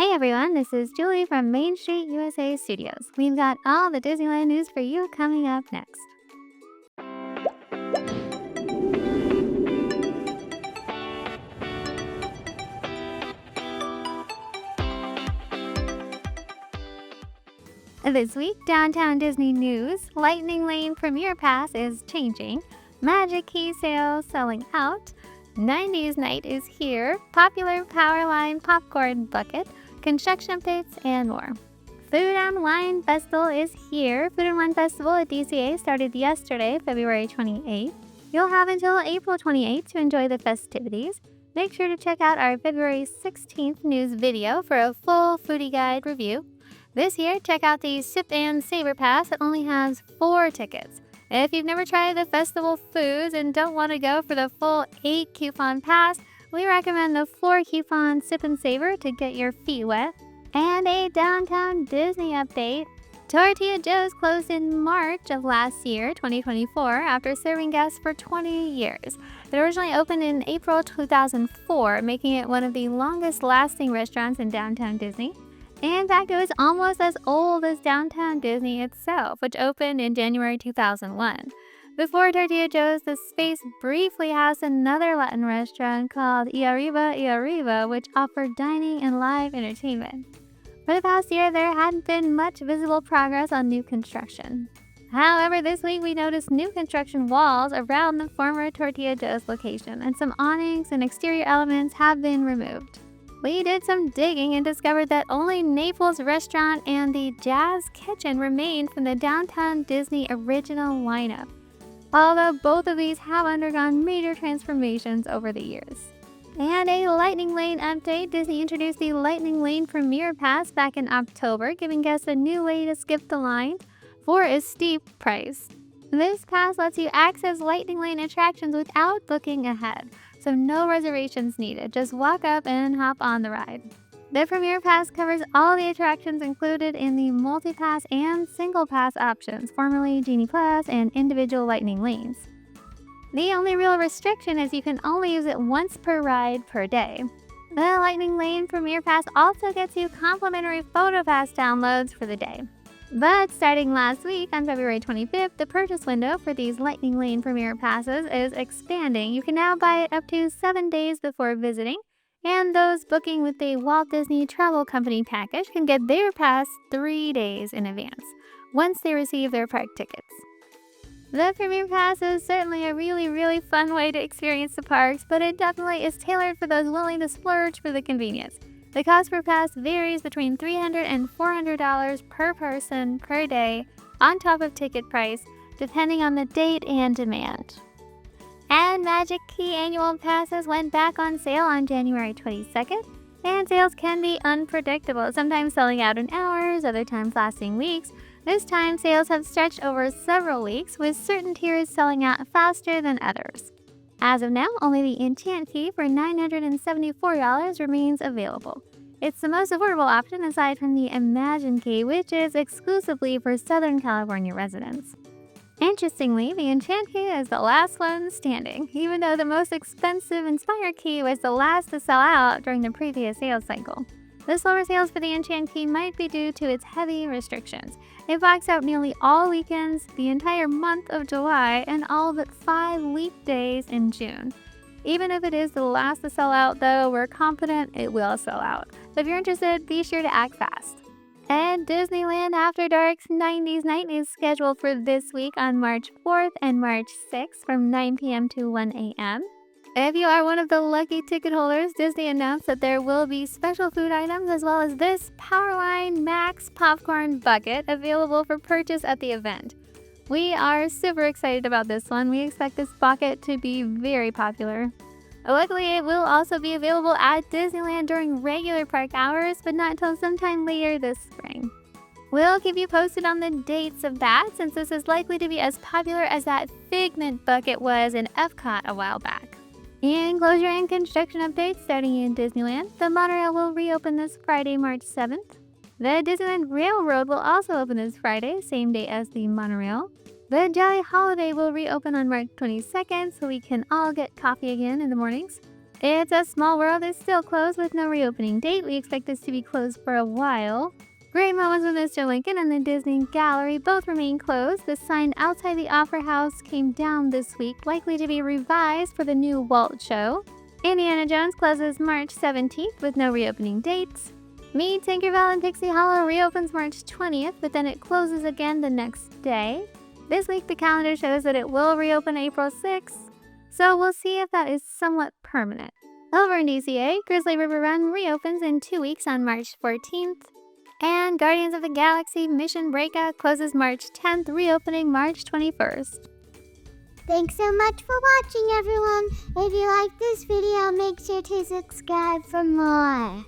Hey everyone, this is Julie from Main Street USA Studios. We've got all the Disneyland news for you coming up next. This week, Downtown Disney news, Lightning Lane Premier Pass is changing, Magic Key sales selling out, 90s Nite is here, popular Powerline popcorn bucket, construction updates, and more. Food and Wine Festival is here. Food and Wine Festival at DCA started yesterday, February 28th. You'll have until April 28th to enjoy the festivities. Make sure to check out our February 16th news video for a full foodie guide review. This year, check out the Sip and Savor Pass that only has 4 tickets. If you've never tried the festival foods and don't want to go for the full 8 coupon pass, we recommend the 4 coupon Sip and Savor to get your feet wet. And a Downtown Disney update. Tortilla Joe's closed in March of last year, 2024, after serving guests for 20 years. It originally opened in April 2004, making it one of the longest-lasting restaurants in Downtown Disney. In fact, it was almost as old as Downtown Disney itself, which opened in January 2001. Before Tortilla Joe's, the space briefly housed another Latin restaurant called Y Arriba, which offered dining and live entertainment. For the past year, there hadn't been much visible progress on new construction. However, this week we noticed new construction walls around the former Tortilla Joe's location, and some awnings and exterior elements have been removed. We did some digging and discovered that only Naples Restaurant and the Jazz Kitchen remained from the Downtown Disney original lineup, although both of these have undergone major transformations over the years. And a Lightning Lane update. Disney introduced the Lightning Lane Premier Pass back in October, giving guests a new way to skip the line for a steep price. This pass lets you access Lightning Lane attractions without booking ahead, so no reservations needed. Just walk up and hop on the ride. The Premier Pass covers all the attractions included in the Multi-Pass and Single Pass options, formerly Genie Plus and individual Lightning Lanes. The only real restriction is you can only use it once per ride per day. The Lightning Lane Premier Pass also gets you complimentary PhotoPass downloads for the day. But starting last week on February 25th, the purchase window for these Lightning Lane Premier Passes is expanding. You can now buy it up to 7 days before visiting, and those booking with the Walt Disney Travel Company package can get their pass 3 days in advance, once they receive their park tickets. The Premier Pass is certainly a really fun way to experience the parks, but it definitely is tailored for those willing to splurge for the convenience. The cost per pass varies between $300 and $400 per person per day, on top of ticket price, depending on the date and demand. And Magic Key annual passes went back on sale on January 22nd, and sales can be unpredictable, sometimes selling out in hours, other times lasting weeks. This time, sales have stretched over several weeks, with certain tiers selling out faster than others. As of now, only the Enchant Key for $974 remains available. It's the most affordable option aside from the Imagine Key, which is exclusively for Southern California residents. Interestingly, the Enchant Key is the last one standing, even though the most expensive Inspire Key was the last to sell out during the previous sales cycle. The slower sales for the Enchant Key might be due to its heavy restrictions. It blocks out nearly all weekends, the entire month of July, and all but 5 weekdays in June. Even if it is the last to sell out, though, we're confident it will sell out. So if you're interested, be sure to act fast. And Disneyland After Dark's 90s Nite is scheduled for this week on March 4th and March 6th from 9 p.m. to 1 a.m. If you are one of the lucky ticket holders, Disney announced that there will be special food items as well as this Powerline Max popcorn bucket available for purchase at the event. We are super excited about this one. We expect this bucket to be very popular. Luckily, it will also be available at Disneyland during regular park hours, but not until sometime later this spring. We'll keep you posted on the dates of that, since this is likely to be as popular as that Figment bucket was in Epcot a while back. In closure and construction updates starting in Disneyland, the monorail will reopen this Friday, March 7th. The Disneyland Railroad will also open this Friday, same day as the monorail. The Jolly Holiday will reopen on March 22nd, so we can all get coffee again in the mornings. It's a Small World is still closed with no reopening date. We expect this to be closed for a while. Great Moments with Mr. Lincoln and the Disney Gallery both remain closed. The sign outside the Opera House came down this week, likely to be revised for the new Walt show. Indiana Jones closes March 17th with no reopening dates. Meet Tinkerbell and Pixie Hollow reopens March 20th, but then it closes again the next day. This week the calendar shows that it will reopen April 6th, so we'll see if that is somewhat permanent. Over in DCA, Grizzly River Run reopens in 2 weeks on March 14th. And Guardians of the Galaxy Mission Breakout closes March 10th, reopening March 21st. Thanks so much for watching, everyone. If you like this video, make sure to subscribe for more.